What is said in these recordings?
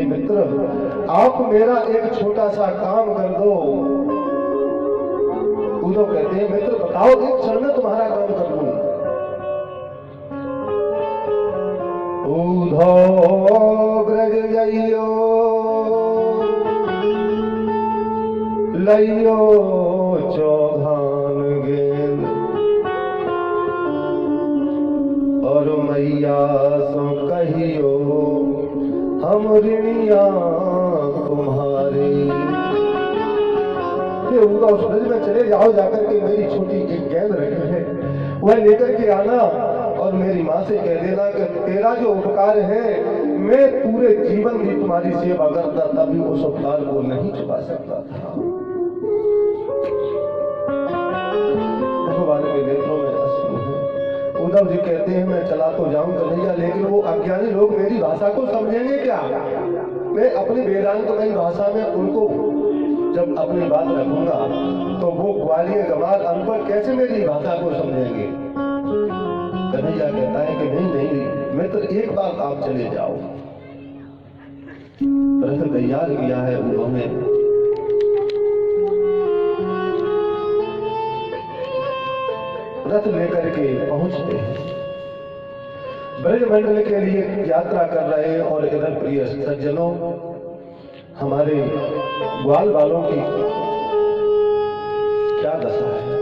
हे मित्र, आप मेरा एक छोटा सा काम कर दो। उद्धव कहते हैं मित्र बताओ, एक क्षण में तुम्हारा काम कर दूं। उद्धव ब्रज जइयो लइयो चौहान गेंद, और मैया सो कहियो हम ऋणिया तुम्हारी। उस ब्रज में चले जाओ, जाकर के मेरी छोटी एक गेंद रखी है वह लेकर के आना, और मेरी माँ से कह देना कि तेरा जो उपकार है मैं पूरे जीवन भी तुम्हारी सेवा करता तभी उस उपकार को नहीं चुका सकता था। भगवान के नेत्रों में अश्रु है। उद्धव जी कहते हैं मैं चला तो जाऊं कन्हैया, लेकिन वो अज्ञानी लोग मेरी भाषा को समझेंगे क्या? मैं अपनी वेदांतमयी भाषा में उनको जब अपनी बात रखूंगा तो वो ग्वालियर गवार अनपढ़ कैसे मेरी भाषा को समझेंगे? कन्हैया कहता है कि नहीं नहीं मित्र, एक बार आप चले जाओ। रथ तैयार किया है उन्होंने, रथ लेकर के पहुंचते हैं, ब्रजमंडल के लिए यात्रा कर रहे हैं। और इधर प्रिय सज्जनों, हमारे ग्वाल वालों की क्या दशा है।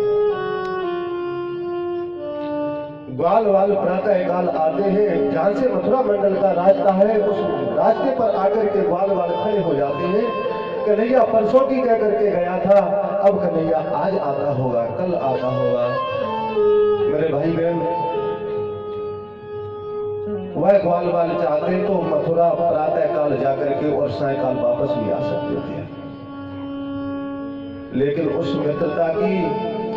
ग्वाल वाल प्रातः काल आते हैं, जहां से मथुरा मंडल का रास्ता है उस रास्ते पर आकर के ग्वाल वाल खड़े हो जाते हैं। कन्हैया परसों की कह करके गया था, अब कन्हैया आज आता होगा, कल आता होगा। मेरे भाई बहन, वह ग्वाल वाल चाहते तो मथुरा प्रातः काल जाकर के और सायकाल वापस भी आ सकते थे, लेकिन उस मित्रता की,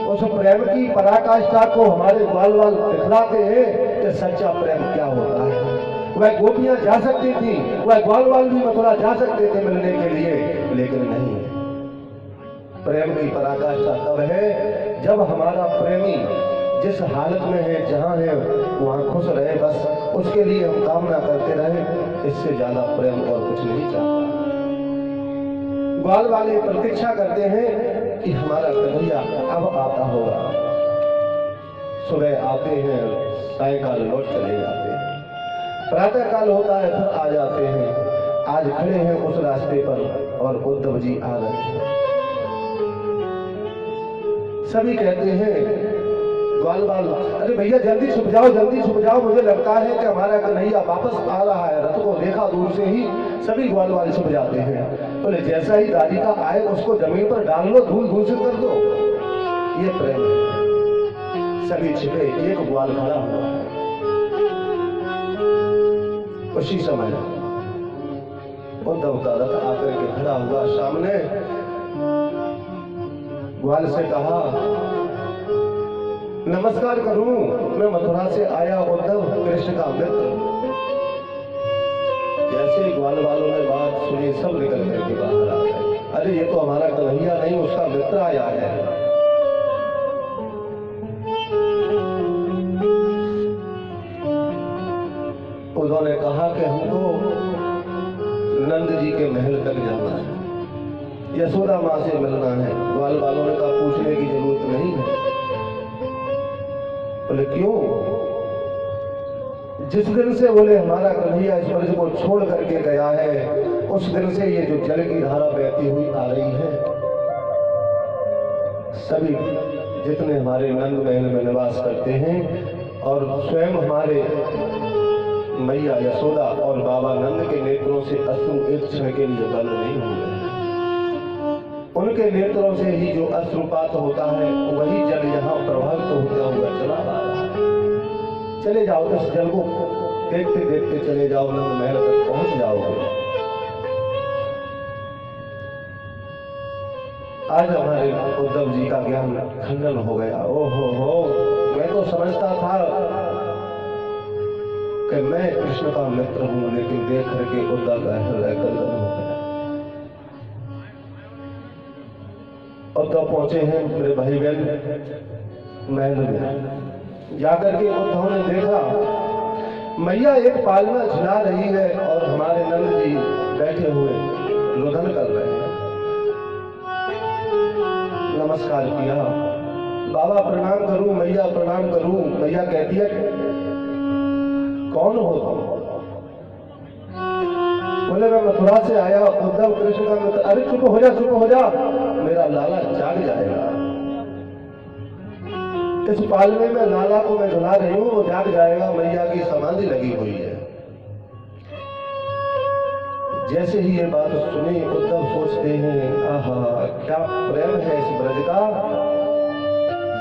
उस प्रेम की पराकाष्ठा को हमारे ग्वाल वाल दिखलाते हैं कि सच्चा प्रेम क्या होता है। वह गोपियां जा सकती थी, वह ग्वाल वाल भी मथुरा जा सकते थे मिलने के लिए, लेकिन नहीं। प्रेम की पराकाष्ठा तब है जब हमारा प्रेमी जिस हालत में है, जहां है वहां खुश रहे, बस उसके लिए हम कामना करते रहे। इससे ज्यादा प्रेम और कुछ नहीं चाहता। ग्वाल वाले प्रतीक्षा करते हैं कि हमारा कन्हैया अब आता होगा। सुबह आते हैं, सायकाल लौट चले जाते हैं, प्रातः काल होता है फिर आ जाते हैं। आज खड़े हैं उस रास्ते पर और उद्धव जी आ रहे हैं। सभी कहते हैं ग्वाल वाल, अरे भैया जल्दी छुप जाओ, जल्दी छुप जाओ, मुझे लगता है कि हमारा कन्हैया वापस आ रहा है। रथ को देखा दूर से ही, सभी ग्वाल वाले छुप जाते हैं। बोले जैसा ही राधिका आए उसको जमीन पर डाल लो, धूल घूसित कर दो। ये प्रेम है। सभी छिपे, एक ग्वाल खड़ा हुआ है। उसी समय उद्धव का रथ आकर के खड़ा हुआ सामने। ग्वाल से कहा नमस्कार करूं, मैं मथुरा से आया उद्धव, कृष्ण का मित्र। जैसे ग्वाल वालों ने बात सुनी, सब निकल करके बाहर आ गए। अरे ये तो हमारा कन्हैया नहीं, उसका मित्र आया है। उन्होंने कहा कि हमको नंद जी के महल तक जाना है, यशोदा माँ से मिलना है। ग्वाल वालों ने कहा पूछने की जरूरत नहीं है। बोले क्यों? जिस दिन से बोले हमारा कन्हैया इस ब्रज को छोड़ करके गया है, उस दिन से ये जो जल की धारा बहती हुई आ रही है, सभी जितने हमारे नंद महल में निवास करते हैं और स्वयं हमारे मैया यशोदा और बाबा नंद के नेत्रों से अश्रु एक क्षण के लिए बंद नहीं हुए। उनके नेत्रों से ही जो अश्रुपात होता है वही जल यहाँ प्रभावित होता हुआ चला आ रहा है। चले जाओ, इस जल को देखते देखते चले जाओ, नंद महल तक पहुंच जाओगे। आज हमारे उद्धव जी का ज्ञान खंडन हो गया। ओहो, मैं तो समझता था कि मैं कृष्ण का मित्र हूं, लेकिन देख करके उद्धव का हृदय गदगद हो गया। उद्धव पहुंचे हैं मेरे भाई बहन महल में। जाकर के उद्धव ने देखा मैया एक पालना झुला रही है और हमारे नंद जी बैठे हुए रुदन कर रहे हैं। नमस्कार किया, बाबा प्रणाम करूं, मैया प्रणाम करूं। मैया कहती है कौन हो तुम? बोले मैं मथुरा से आया, उद्धव कृष्ण का मित्र। अरे चुप हो जा, चुप हो जा, मेरा लाला जाग जाएगा। इस पालने में लाला को मैं झुला रही हूं, वो जाग जाएगा। मैया की समाधि लगी हुई है। जैसे ही ये बात सुनी, उद्धव सोचते हैं आहा क्या प्रेम है इस ब्रज का,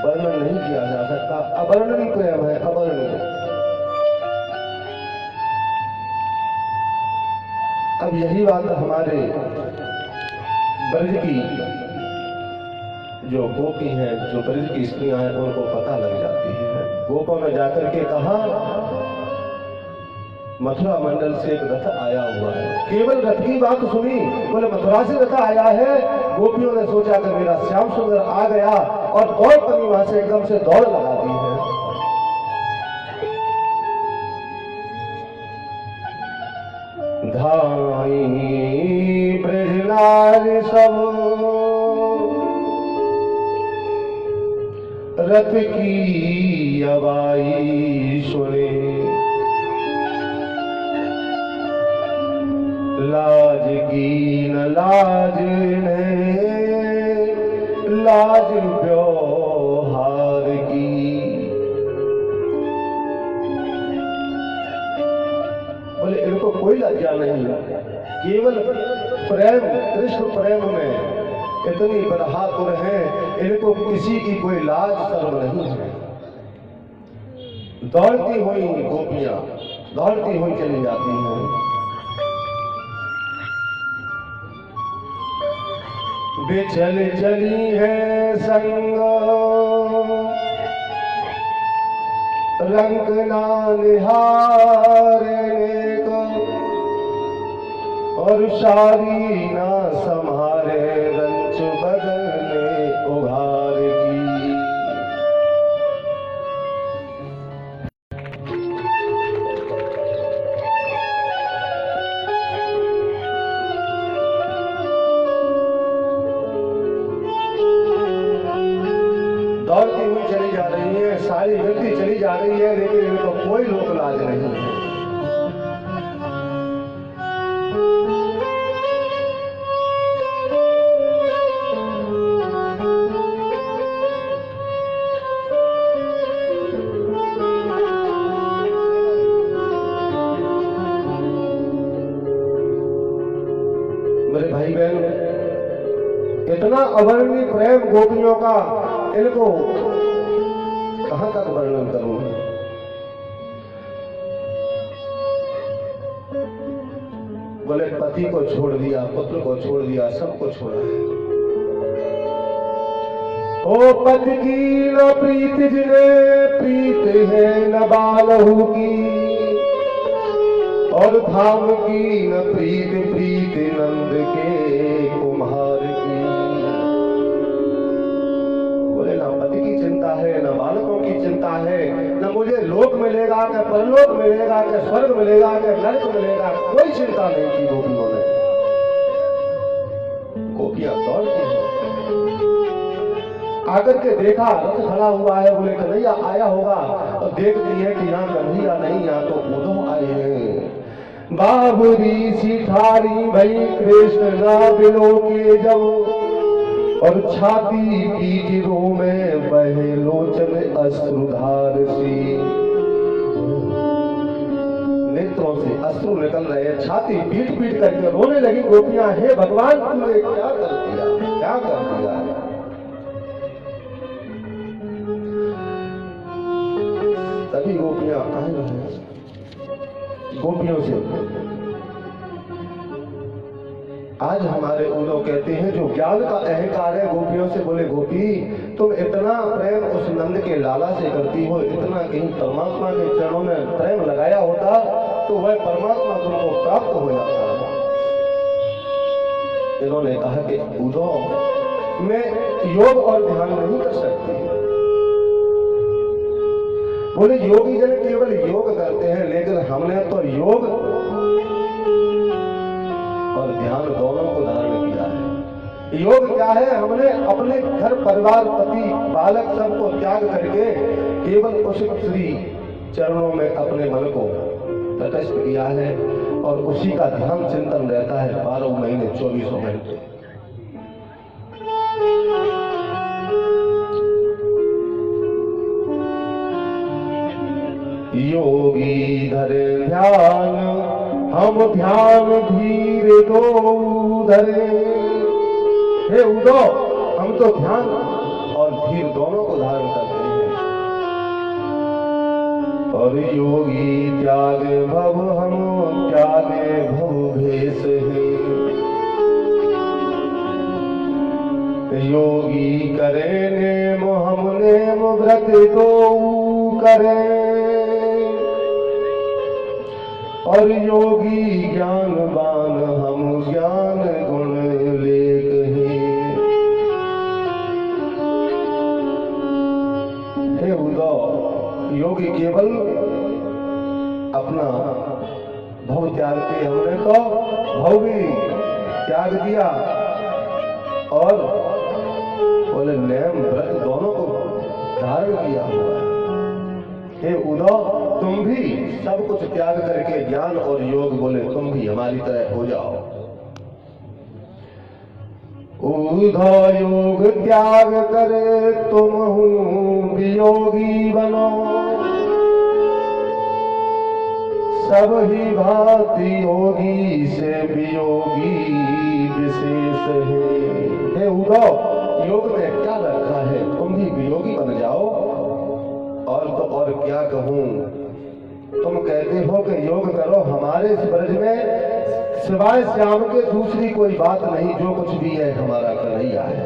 वर्णन नहीं किया जा सकता। अवर्णनीय प्रेम है, अवर्णनीय। अब यही बात हमारे ब्रज की जो गोपी हैं, जो ब्रज की स्त्रियां हैं, उनको पता लग जाती है। गोपों ने जाकर के कहा मथुरा मंडल से एक रथ आया हुआ है। केवल रथ की बात सुनी, बोले मथुरा से रथ आया है। गोपियों ने सोचा कि मेरा श्याम सुंदर आ गया और दौड़ पड़ी, वहां से एकदम से दौड़ लगा दी है। धाई ब्रजनार सब रथ की अवाई सुने, लाज की न लाज ने लाज व्यवहार की। बोले इनको कोई लज्जा नहीं, केवल प्रेम, कृष्ण प्रेम में इतनी बहादुर है, इनको किसी की कोई लाज शर्म नहीं है। दौड़ती हुई गोपियां दौड़ती हुई चली जाती हैं। वे चल चली है संग रंग ना निहारने को, और सारी ना संभारे रंच बदलने उघार की। दौड़ती हुई चली जा रही है, सारी व्यक्ति चली जा रही है, लेकिन इनको कोई लोक लाज नहीं है। मेरे भाई बहन, इतना अवर्णनीय प्रेम गोपियों का, इनको कहां तक वर्णन करूं। बोले पति को छोड़ दिया, पुत्र को छोड़ दिया, सबको छोड़ा है। ओ पति की न प्रीत जिन्हें प्रीत है न बालहू की, और धाम की न प्रीत प्रीत नंद के कुम्हार की। बोले ना पति की चिंता है, न बालकों की चिंता है, न मुझे लोक मिलेगा, न परलोक मिलेगा, न स्वर्ग मिलेगा, न नरक मिलेगा, कोई चिंता नहीं की गोपियों ने। गोपियां दौड़ती हैं, आकर के देखा रथ खड़ा हुआ है। बोले कन्हैया आया होगा, और देखती है कि यहाँ कन्हैया नहीं, यहाँ तो उद्धव आए हैं। बाबरी सी ठारी भई कृष्ण ना बिलो के जब, और छाती पीट रो में बहे लोचन अश्रुधार सी। नेत्रों से अश्रु निकल रहे हैं, छाती पीट पीट करके रोने लगी गोपियां। हे भगवान तुमने क्या कर दिया, क्या कर दिया। सभी गोपियां कहे रहे, गोपियों से आज हमारे उद्धव कहते हैं जो ज्ञान का अहंकार है गोपियों से। बोले गोपी तुम इतना प्रेम उस नंद के लाला से करती हो, इतना कहीं परमात्मा के चरणों में प्रेम लगाया होता तो वह परमात्मा तुमको प्राप्त हो जाता। इन्होंने कहा कि उद्धव मैं योग और ध्यान नहीं कर सकती। बोले योगी जन केवल योग करते हैं, लेकिन हमने तो योग और ध्यान दोनों को धारण किया है। योग क्या है? हमने अपने घर परिवार पति बालक सबको त्याग करके केवल उस श्री चरणों में अपने मन को तटस्थ किया है और उसी का ध्यान चिंतन रहता है 12 महीने 24 घंटे। योगी धरे ध्यान हम ध्यान धीरे दो धरे। हे उदो, हम तो ध्यान और धीर दोनों को धारण करते हैं। और योगी त्यागे भव हम त्यागे भव भेष है। योगी करे नेम हम नेम व्रत दो करे। और योगी ज्ञानवान हम ज्ञान गुण लेख है। हे उद्धव, योगी केवल अपना भव त्याग के, हमने तो भव भी त्याग दिया और बोले नेम व्रत दोनों को धारण किया हुआ है। हे उद्धव, तुम भी सब कुछ त्याग करके ज्ञान और योग बोले तुम भी हमारी तरह हो जाओ। उद्धव योग त्याग करे तुम हूँ वियोगी बनो। सब ही भांति योगी से वियोगी विशेष है। हे उद्धव, योग में क्या रखा है? तुम भी वियोगी बन जाओ। और तो और क्या कहूं, तुम कहते हो कि योग करो, हमारे इस ब्रज में सिवाय श्याम के दूसरी कोई बात नहीं। जो कुछ भी है हमारा कन्हैया है।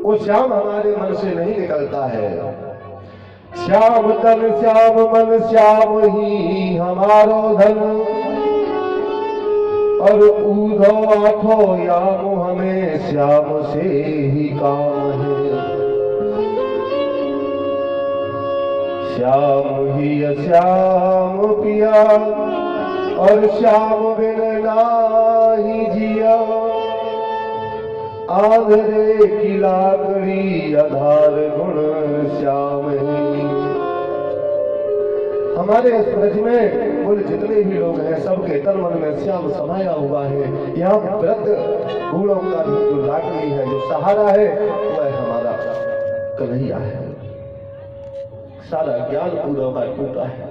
वो श्याम हमारे मन से नहीं निकलता है। श्याम तन श्याम मन श्याम ही हमारो धन। और उद्धव आठो याम हमें श्याम से ही काम है। श्याम ही श्याम पिया और श्याम बिन नाही जिया। आंधरे की लाकड़ी आधार गुण श्याम ही। हमारे इस ब्रज में कुल जितने भी लोग हैं सबके तन मन में श्याम समाया हुआ है। यहाँ व्रत गुणों का भी जो लाकड़ी है, जो सहारा है, वह हमारा कन्हैया है। सारा ज्ञान पूरा का टूटा है।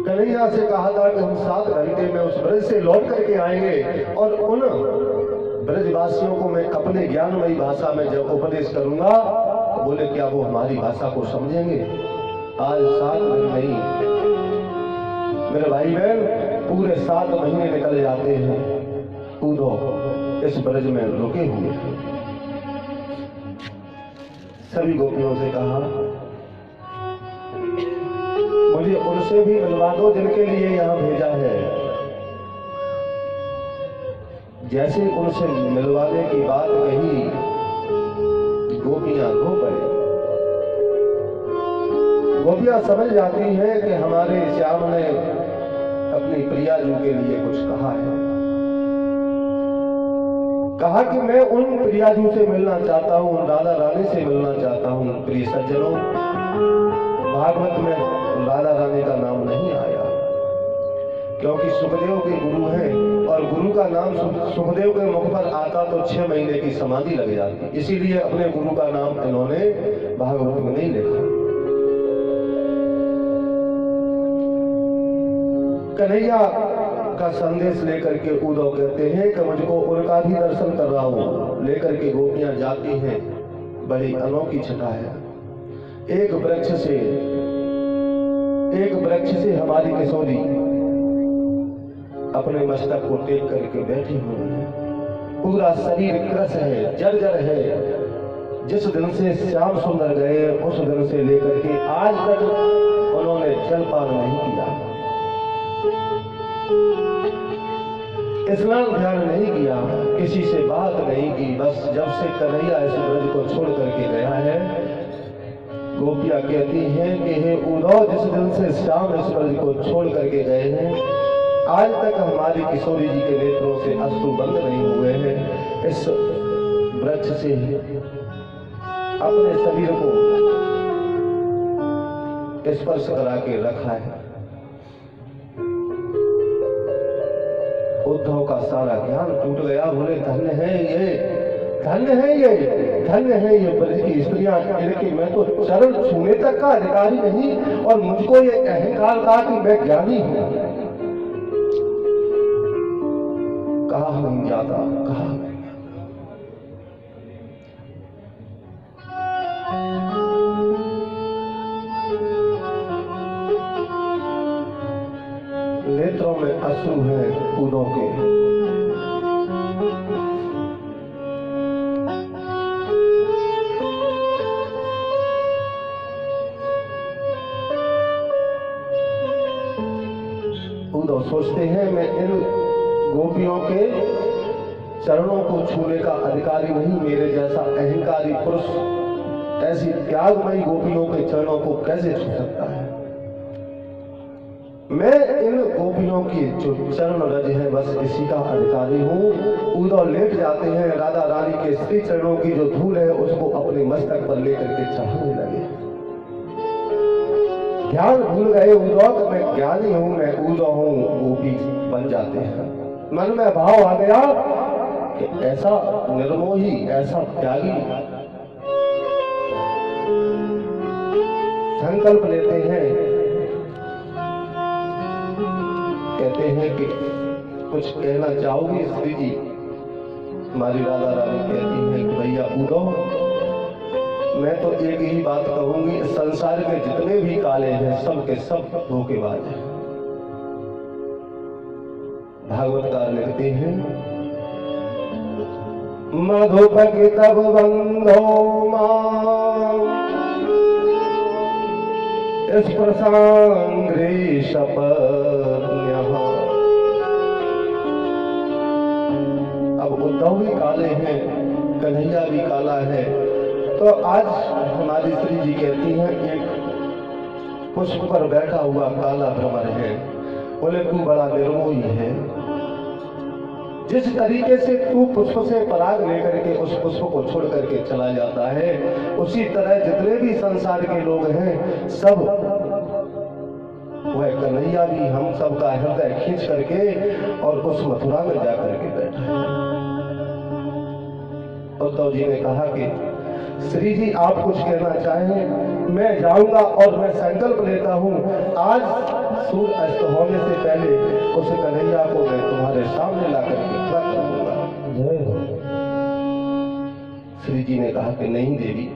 कन्हैया से कहा था कि हम 7 घंटे में उस ब्रज से लौट करके आएंगे और उन ब्रजवासियों को मैं अपने ज्ञानमयी भाषा में जब उपदेश करूंगा तो बोले क्या वो हमारी भाषा को समझेंगे? आज 7 दिन नहीं मेरे भाई बहन, पूरे 7 महीने निकल जाते हैं। उद्धव इस ब्रज में रुके हुए हैं। सभी गोपियों से कहा मुझे उनसे भी मिलवा दो जिनके लिए यहाँ भेजा है। जैसे उनसे मिलवाने की बात कही, गोपियां रो पड़ी। गोपियां समझ जाती हैं कि हमारे श्याम ने अपनी प्रियाजू के लिए कुछ कहा है। कहा कि मैं उन प्रियाजू से मिलना चाहता हूँ, राधा रानी से मिलना चाहता हूँ। प्रिय सज्जनों, भागवत में राधा रानी का नाम नहीं आया क्योंकि सुखदेव के गुरु हैं और गुरु का नाम सुखदेव के मुख पर आता तो 6 महीने की समाधि लग जाती। इसीलिए अपने गुरु का नाम इन्होंने भागवत में नहीं लिखा। कन्हैया का संदेश लेकर के उद्धव कहते हैं कि मुझको उनका भी दर्शन कर रहा हूं। लेकर के गोपियां जाती हैं। बड़ी अनोखी छटा है। एक वृक्ष से हमारी किशोरी अपने मस्तक को टेक करके बैठी हुई है। पूरा शरीर क्रस है, जर्जर है। जिस दिन से श्याम सुंदर गए उस दिन से लेकर के आज तक उन्होंने जलपान नहीं किया, स्नान ध्यान नहीं किया, किसी से बात नहीं की। बस जब से कन्हैया इस ब्रज को छोड़ करके गया है, गोपियां कहती हैं कि हे उद्धव, जिस दिन से श्याम इस ब्रज को छोड़ करके गए हैं आज तक हमारी किशोरी जी के नेत्रों से अश्रु बंद नहीं हुए हैं। इस वृक्ष से अपने शरीर को स्पर्श करा के रखा है। उद्धव का सारा ज्ञान टूट गया। बोले धन्य है ये, धन्य है ये, धन्य है ये ब्रज की स्त्रियां, कि मैं तो चरण छूने तक का अधिकारी नहीं और मुझको ये अहंकार था कि मैं ज्ञानी हूं। कहा नहीं जाता, कहा नेत्रों में अश्रु है उदों के। उदो सोचते हैं मैं इन गोपियों के चरणों को छूने का अधिकारी नहीं, मेरे जैसा अहंकारी पुरुष ऐसी त्यागमयी गोपियों के चरणों को कैसे छू सकता है। मैं इन गोपियों की जो चरण रज है बस इसी का अधिकारी हूँ। उद्धव लेट जाते हैं, राधा रानी के श्री चरणों की जो धूल है उसको अपने मस्तक पर लेकर के चढ़ाने लगे। ध्यान भूल गए उद्धव तो मैं ज्ञानी हूँ, मैं उद्धव हूँ, गोपी बन जाते हैं। मन में भाव आ गया कि ऐसा निर्मोही, ऐसा त्यागी संकल्प लेते हैं, कहते हैं कि कुछ कहना चाहोगी श्री जी। हमारी राधा रानी कहती है कि भैया उद्धव, मैं तो एक ही बात कहूंगी, संसार के जितने भी काले हैं सब के सब धोखेबाज हैं। भागवतकार लिखते हैं मधुपति तब बंधो इस प्रसंग्रे शपथ। अब उद्धव भी काले हैं, कन्हैया भी काला है, तो आज हमारी श्री जी कहती हैं एक पुष्प पर बैठा हुआ काला भ्रमर है। बोले तू बड़ा निर्मोही है, जिस तरीके से तू पुष्प से पराग लेकर के उस पुष्प को छोड़ करके चला जाता है, उसी तरह जितने भी संसार के लोग हैं सब, वह कन्हैया भी हम सब का हृदय खींच करके और उस मथुरा में जाकर के बैठा है। उद्धव जी ने कहा कि श्री जी आप कुछ कहना चाहें, मैं जाऊंगा और मैं संकल्प लेता हूं आज सूर्य अस्त होने से पहले उस कन्हैया को मैं तुम्हारे सामने लाकर के खड़ा कर दूंगा। श्री जी ने कहा कि नहीं देवी।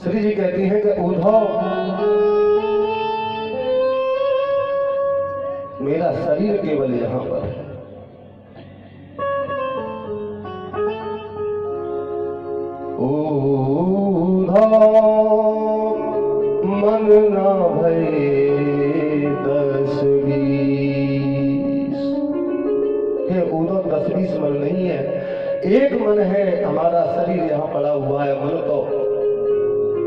श्री जी कहती हैं कि उद्धव, मेरा शरीर केवल यहां पर है, मन ना भये 10-20। हे उद्धव 10-20 मन नहीं है, एक मन है। हमारा शरीर यहाँ पड़ा हुआ है, मन तो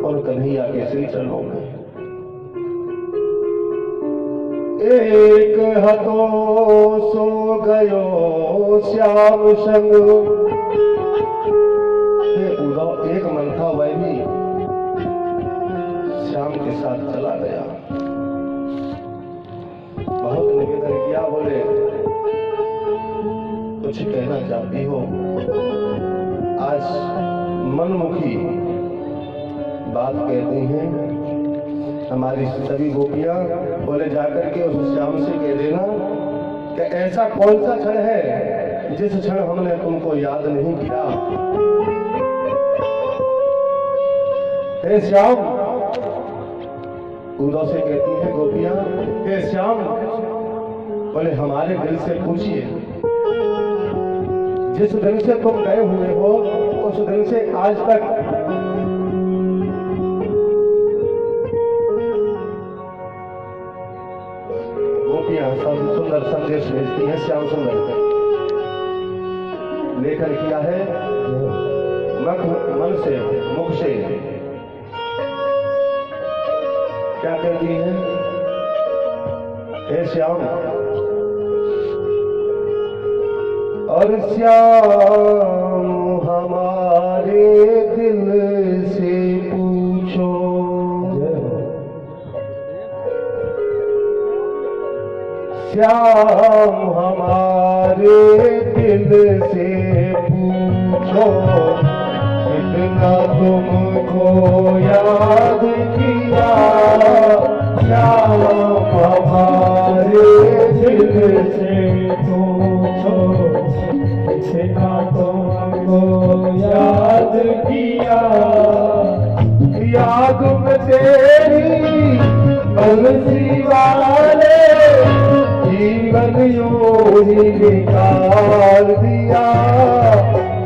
उन कन्हैया के श्री चरणों में। एक हतो सो गयो श्याम संग। एक मन था वह भी श्याम के साथ चला गया। बहुत निवेदन किया, बोले कुछ कहना चाहती हो। आज मनमुखी बात कहती हैं हमारी सभी गोपियां। बोले जाकर के उस श्याम से कह देना कि ऐसा कौन सा क्षण है जिस क्षण हमने तुमको याद नहीं किया। हे श्याम, उद्धव से कहती है गोपियां, हे श्याम, बोले हमारे दिल से पूछिए, जिस दिन से तुम गए हुए हो उस दिन से आज तक गोपियां सब सुंदर संदेश भेजती हैं। श्याम सुंदर लेखन किया है मन से, मुख से। क्या कहती है? हे श्याम, और श्याम हमारे दिल से पूछो, श्याम हमारे दिल से पूछो, कितना तुमको याद किया, श्याम हमारे दिल से पूछो, कितना तुमको याद किया, याद में तेरी बंसी वाले जीवन यूं ही निकाल दिया,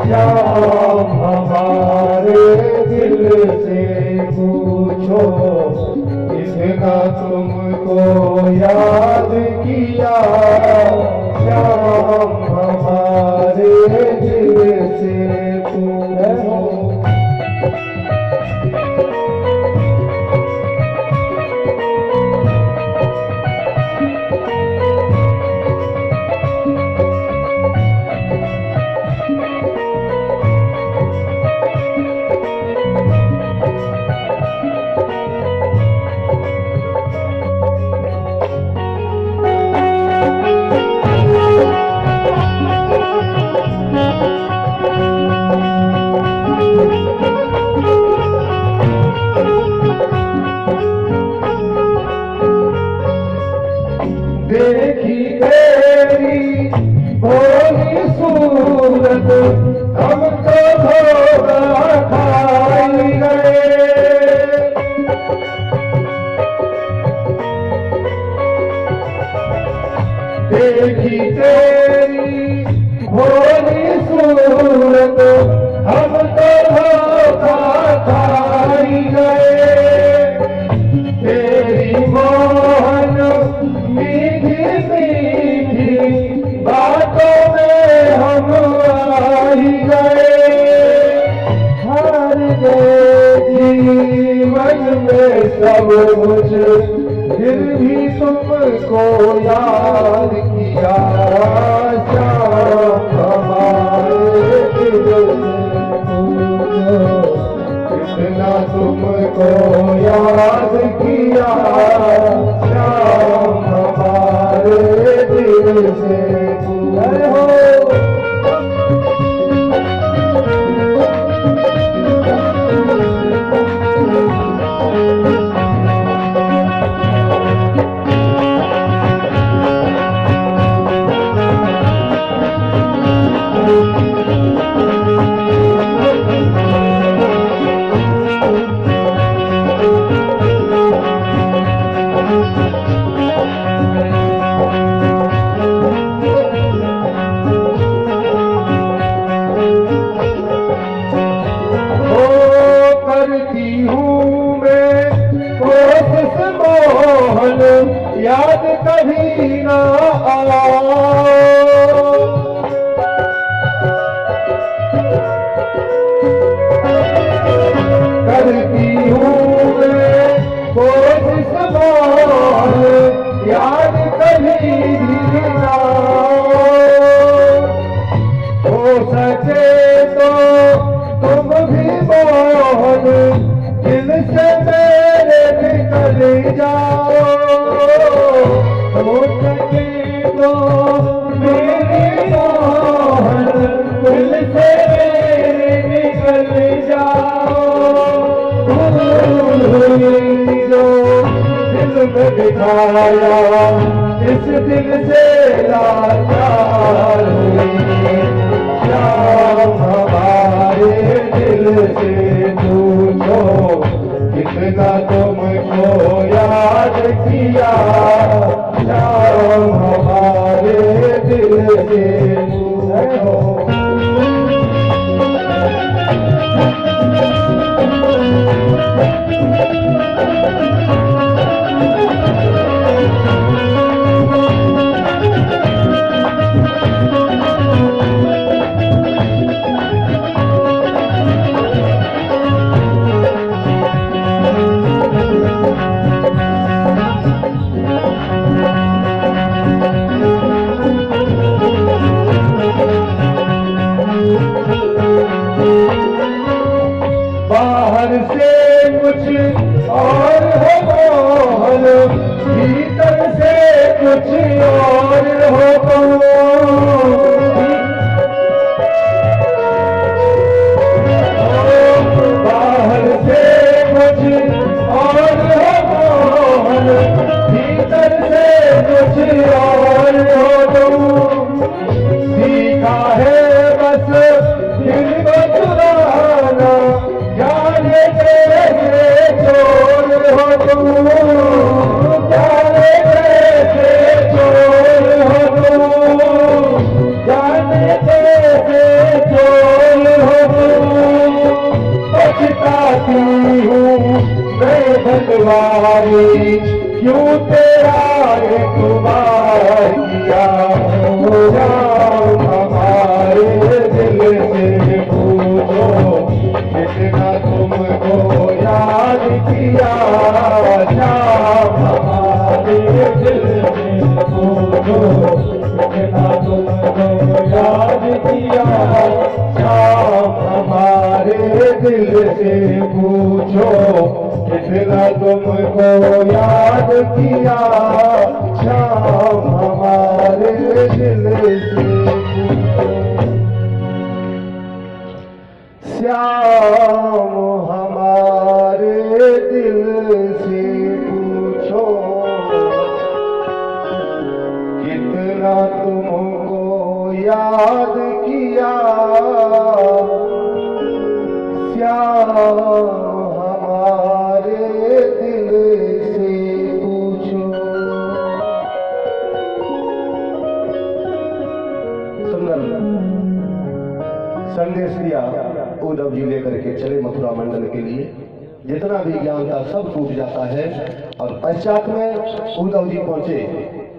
श्याम हमारे दिल से पूछो, कितना तुमको याद किया, श्याम हमारे दिल से पूछो। देखी तेरी भोली सूरत हम तो धोखा खाई गए, देखी तेरी भोली सूरत हम तो धोखा खाई गए, तेरी मोहन मीठी मीठी बातों में हम आई गए, हर गए जीवन में सब कुछ, फिर भी तुमको याद किया, श्याम हमारे दिल से पूछो, कितना तुमको याद किया, श्याम हमारे दिल से पूछो। याद कभी ना आओ, करती हूँ मैं कोशिश मोहन, याद कभी भी ना हो सके तो तुम भी मोहन दिल से मेरे निकल जाओ, हो सके तो मेरी मोहन दिल से मेरे निकल जाओ, जो दिल में बिठाया इस दिल से लाचार हुई, श्याम हमारे दिल से पूछो, कितना तुमको याद किया, श्याम हमारे दिल से पूछो। हो तुम, बाहर से कुछ और हो मोहन, भीतर से कुछ और हो तुम। सीखा है बस दिल को चुराना, जाने कैसे चोर हो तुम, जाने कैसे चोर हो तुम, जाने कैसे चोर हो तुम। पछताती हूँ मैं भगवानी, क्यों तेरा तुम्हारा किया हो राम। हमारे दिल से पूछो कितना तुमको याद किया श्याम। हमारे दिल से पूछो कितना तुमको याद किया श्याम। हमारे दिल से पूछो कितना तुमको याद किया श्याम। हमारे दिल से श्याम, हमारे दिल से पूछो कितना तुमको याद किया श्याम। हमारे दिल से पूछो। सुंदर संदेश दिया उद्धव जी लेकर के चले मथुरा मंडल के लिए। जितना भी ज्ञान था सब टूट जाता है और पश्चात में उद्धव जी पहुंचे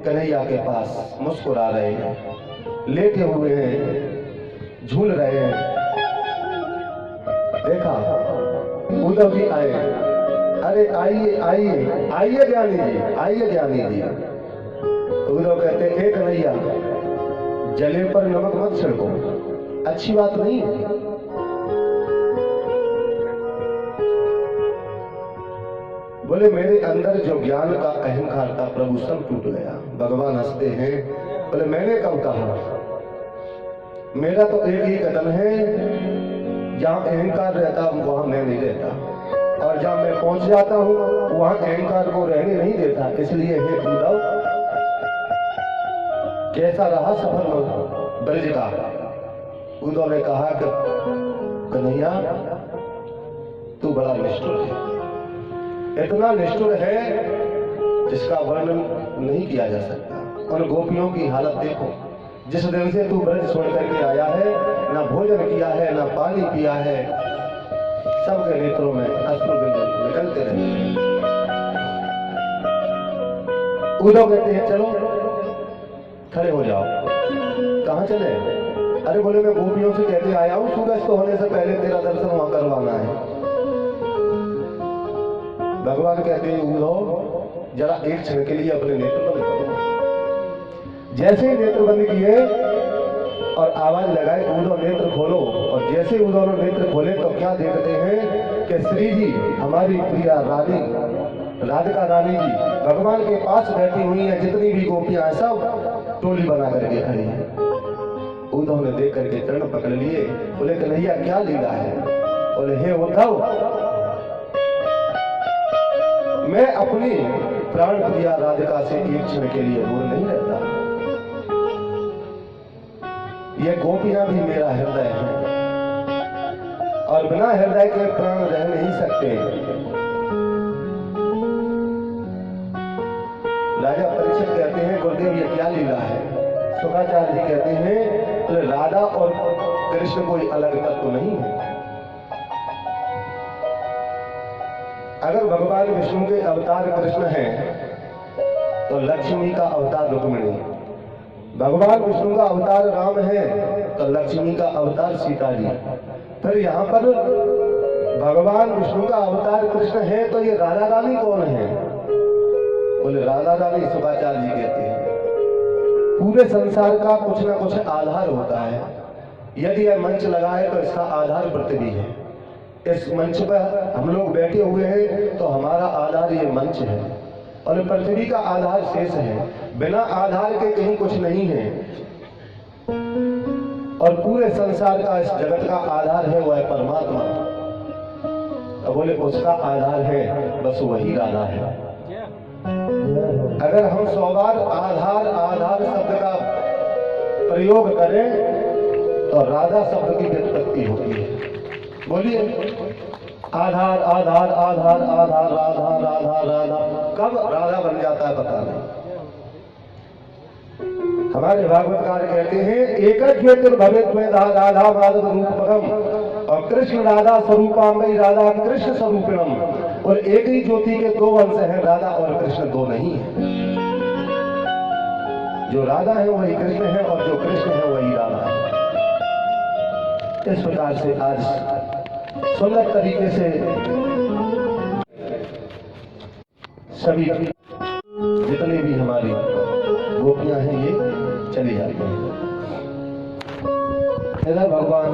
कन्हैया के पास, मुस्कुरा रहे हैं, लेटे हुए हैं, झूल रहे हैं। देखा उद्धव जी आए, अरे आइए आइए आइए ज्ञानी जी, आइए ज्ञानी जी। उद्धव कहते हे कन्हैया, जले पर नमक मत छिड़को, अच्छी बात नहीं है। बोले मेरे अंदर जो ज्ञान का अहंकार था प्रभु सब टूट गया। भगवान हंसते हैं, बोले मैंने कब कहा, मेरा तो एक ही कदम है, जहां अहंकार रहता वहां मैं नहीं रहता, और जहां मैं पहुंच जाता हूं वहां अहंकार को रहने नहीं देता। इसलिए हे उद्धव, कैसा रहा सफर ब्रज का। उद्धव ने कहा कि कन्हैया तू बड़ा निष्ठुर है, इतना निष्ठुर है जिसका वर्णन नहीं किया जा सकता। उन गोपियों की हालत देखो, जिस दिन से तू ब्रज छोड़ करके आया है, ना भोजन किया है, ना पानी पिया है, सबके नेत्रों में अश्रु बिंदु निकलते रहे। उद्धव कहते हैं चलो खड़े हो जाओ। कहाँ चले? अरे बोले मैं गोपियों से कहते आया हूँ सूरज तो होने से पहले तेरा दर्शन वहां करवाना है। भगवान कहते हैं उद्धव जरा एक क्षण के लिए अपने नेत्र बंद करो। जैसे ही नेत्र बंद किए और आवाज लगाए उद्धव नेत्र खोलो, और जैसे उद्धव ने नेत्र खोले तो क्या देखते हैं कि श्री जी हमारी प्रिया रानी राधिका रानी जी भगवान के पास बैठी हुई है। जितनी भी गोपियां सब टोली बना करके खड़ी है। उद्धव ने देख करके चरण पकड़ लिए, बोले कन्हैया क्या लीला है। बोले हे उद्धव, मैं अपनी प्राण प्रिया राधिका से एक क्षण के लिए दूर नहीं रहता। ये गोपियां भी मेरा हृदय है और बिना हृदय के प्राण रह नहीं सकते। राजा परीक्षित कहते हैं गुरुदेव ये क्या लीला है। शुक्राचार्य जी कहते हैं तो राधा और कृष्ण कोई अलग तत्व नहीं है। अगर भगवान विष्णु के अवतार कृष्ण हैं तो लक्ष्मी का अवतार रुक्मिणी, भगवान विष्णु का अवतार राम है तो लक्ष्मी का अवतार सीता जी। फिर यहाँ पर भगवान विष्णु का अवतार कृष्ण है तो ये राधा रानी कौन है। बोले राधा रानी शुक्राचार्य जी कहते हैं पूरे संसार का कुछ ना कुछ आधार होता है। यदि यह मंच लगा है तो इसका आधार पृथ्वी है। इस मंच पर हम लोग बैठे हुए हैं तो हमारा आधार ये मंच है। और पृथ्वी का आधार शेष है, बिना आधार के कहीं कुछ नहीं है। और पूरे संसार का, इस जगत का आधार है, वह है परमात्मा। तो बोले उसका आधार है, बस वही राधा है। अगर हम 100 बार आधार आधार शब्द का प्रयोग करें तो राधा शब्द की व्युत्पत्ति होती है। बोलिए, आधार आधार आधार आधार राधा राधा राधा, कब राधा बन जाता है पता नहीं। हमारे भागवतकार कहते हैं एक राधा माधव रूपम, और कृष्ण राधा स्वरूपामयी राधा कृष्ण स्वरूपिणम। और एक ही ज्योति के दो अंश हैं, राधा और कृष्ण दो नहीं है। जो राधा है वही कृष्ण है, और जो कृष्ण है वही राधा है। इस प्रकार से आज सुंदर तरीके से सभी जितने भी हमारी गोपियां हैं ये चली जाती हैं। इधर भगवान